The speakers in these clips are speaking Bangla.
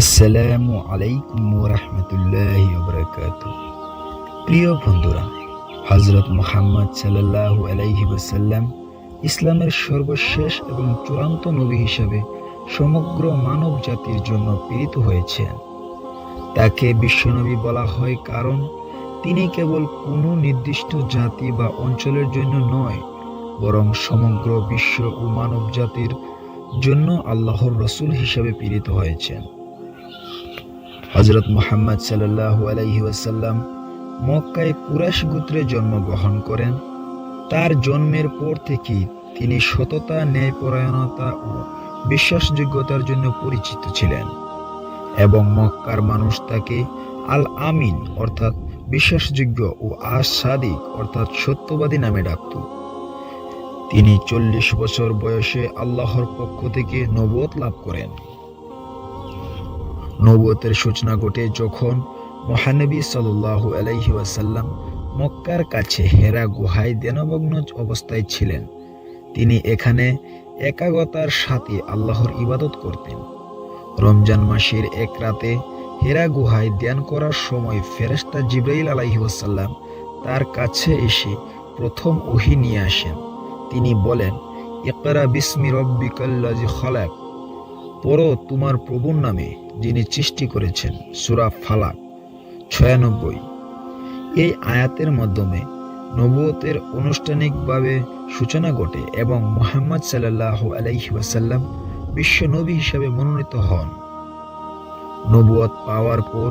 আসসালামু আলাইকুম ওয়া রাহমাতুল্লাহি ওয়া বারাকাতুহু। প্রিয় বন্ধুরা, হযরত মুহাম্মদ সাল্লাল্লাহু আলাইহি ওয়াসাল্লাম ইসলামের সর্বশেষ এবং চূড়ান্ত নবী হিসাবে সমগ্র মানব জাতির জন্য প্রেরিত হয়েছেন। তাকে বিশ্বনবী বলা হয় কারণ তিনি কেবল কোনো নির্দিষ্ট জাতি বা অঞ্চলের জন্য নয়, বরং সমগ্র বিশ্ব ও মানব জাতির জন্য আল্লাহর রসূল হিসাবে প্রেরিত হয়েছেন। হযরত মুহাম্মদ সাল্লাল্লাহু আলাইহি ওয়াসাল্লাম মক্কায় কুরাইশ গোত্রে জন্মগ্রহণ করেন। তার জন্মের পর থেকেই তিনি সততা, ন্যায়পরায়ণতা ও বিশ্বাসযোগ্যতার জন্য পরিচিত ছিলেন এবং মক্কার মানুষ তাকে আল আমিন অর্থাৎ বিশ্বাসযোগ্য ও আস সাদিক অর্থাৎ সত্যবাদী নামে ডাকত। তিনি 40 বছর বয়সে আল্লাহর পক্ষ থেকে নবুয়ত লাভ করেন। নবুয়তের সূচনা ঘটে যখন মহানবী সাল্লাল্লাহু আলাইহি ওয়াসাল্লাম মক্কার কাছে হেরা গুহায় ধ্যানমগ্ন অবস্থায় ছিলেন। তিনি এখানে একাগ্রতার সাথে আল্লাহর ইবাদত করতেন। রমজান মাসের এক রাতে হেরা গুহায় ধ্যান করার সময় ফেরেশতা জিবরাইল আলাইহিস সালাম তার কাছে এসে প্রথম ওহী নিয়ে আসেন। তিনি বলেন, ইকরা বিসমি রাব্বিকাল্লাযী খালাক, পড়ো তোমার প্রভুর নামে যিনি সৃষ্টি করেছেন। সূরা ফালাক 96। এই আয়াতের মাধ্যমে নবুয়তের আনুষ্ঠানিকভাবে সূচনা ঘটে এবং মুহাম্মদ সাল্লাল্লাহু আলাইহি ওয়াসাল্লাম বিশ্ব নবী হিসাবে মনোনীত হন। নবুয়ত পাওয়ার পর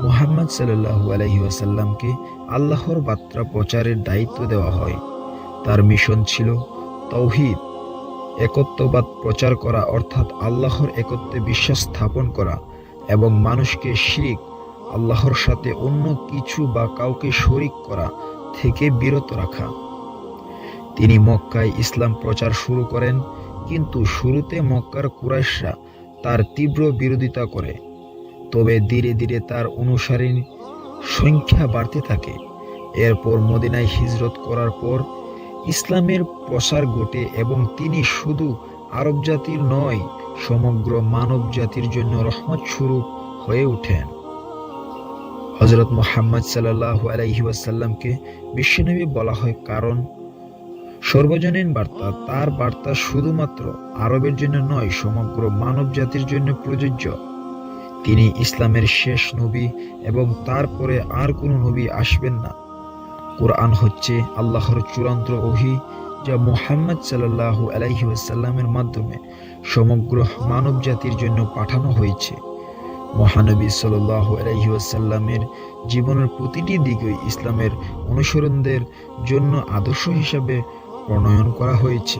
মুহাম্মদ সাল্লাল্লাহু আলাইহি ওয়াসাল্লামকে আল্লাহর বার্তা প্রচারের দায়িত্ব দেওয়া হয়। তার মিশন ছিল তাওহীদ, একত্ববাদ প্রচার করা অর্থাৎ আল্লাহর একত্বে বিশ্বাস স্থাপন করা এবং মানুষকে শিরক, আল্লাহর সাথে অন্য কিছু বা কাউকে শরীক করা থেকে বিরত রাখা। তিনি মক্কায় ইসলাম প্রচার শুরু করেন, কিন্তু শুরুতে মক্কার কুরাইশরা তার তীব্র বিরোধিতা করে। তবে ধীরে ধীরে তার অনুসারী সংখ্যা বাড়তে থাকে। এরপর মদিনায় হিজরত করার পর ইসলামের প্রসার ঘটে এবং তিনি শুধু আরব জাতির নয়, সমগ্র মানব জাতির জন্য রহমত স্বরূপ হয়ে ওঠেন। হযরত মুহাম্মদ সাল্লাল্লাহু আলাইহি ওয়াসাল্লামকে বিশ্বনবী বলা হয় কারণ সর্বজনীন বার্তা, তার বার্তা শুধুমাত্র আরবের জন্য নয়, সমগ্র মানব জাতির জন্য প্রযোজ্য। তিনি ইসলামের শেষ নবী এবং তারপরে আর কোনো নবী আসবেন না। কোরআন হচ্ছে আল্লাহর চূড়ান্ত ওহী, যা মুহাম্মদ সাল্লাল্লাহু আলাইহি ওয়াসাল্লামের মাধ্যমে সমগ্র মানব জাতির জন্য পাঠানো হয়েছে। মহানবী সাল্লাল্লাহু আলাইহি ওয়াসাল্লামের জীবনের প্রতিটি দিকই ইসলামের অনুসরণদের জন্য আদর্শ হিসাবে প্রণয়ন করা হয়েছে।